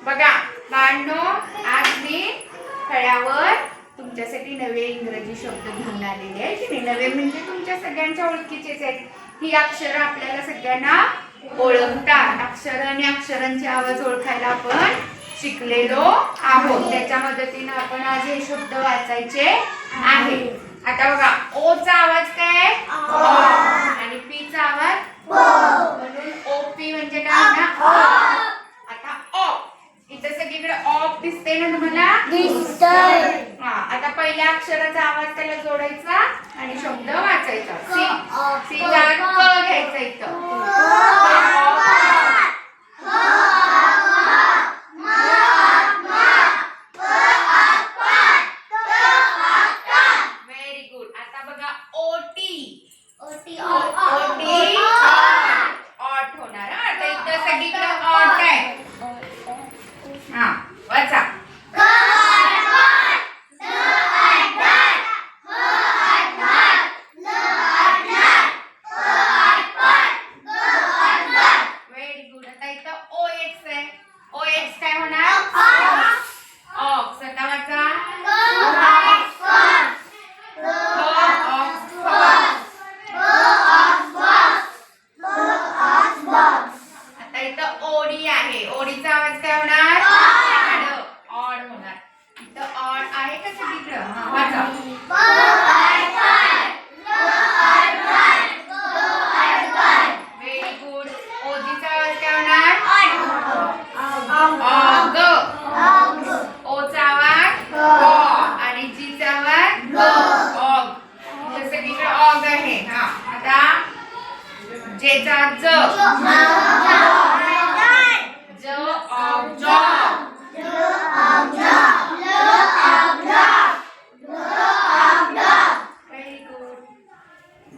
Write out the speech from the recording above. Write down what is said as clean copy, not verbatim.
बघा बाळांनो, आज मी फळ्यावर तुमच्यासाठी नवे इंग्रजी शब्द घेऊन आलेले आहे की नाही. नवे म्हणजे तुमच्या सगळ्यांच्या ओळखीचेच आहेत. ही अक्षरं आपल्याला सगळ्यांना ओळखतात. अक्षर आणि अक्षरांचे आवाज ओळखायला आपण शिकलेलो आहोत. त्याच्या मदतीने आपण आज हे शब्द वाचायचे आहे. आता बघा, ओ चा आवाज काय आणि पी चा आवाज म्हणून ओपी म्हणजे काय ना. आता ऑ इथं सगळीकडे ऑफ दिसते ना तुम्हाला. दिसतंय. आता पहिल्या अक्षराचा आवाज त्याला जोडायचा आणि शब्द वाचायचा. सी चा क घ्यायचा इथं. Very good. आता बघा ओटी. ओटी ऑट होणार. आता इथं सगळीकडे ऑट आहे. वाचा. Very good. आता इथं ओ एक्स आहे. ओ एक्स काय होणार? ऑक्स. आता वाचा. आता इथं ओडी आहे. ओडीचा आवाज काय होणार? ऑड होणार. इथं ऑड आहे का सगळीकडं? वाचा. Very good. ओजीचा आवाज काय होणार? ऑग. ओचा आवाज आणि जीचा आवाज ऑग. इथं सगळीकडे ऑग आहे. आता जेचा ज. ज ऑग जॉग.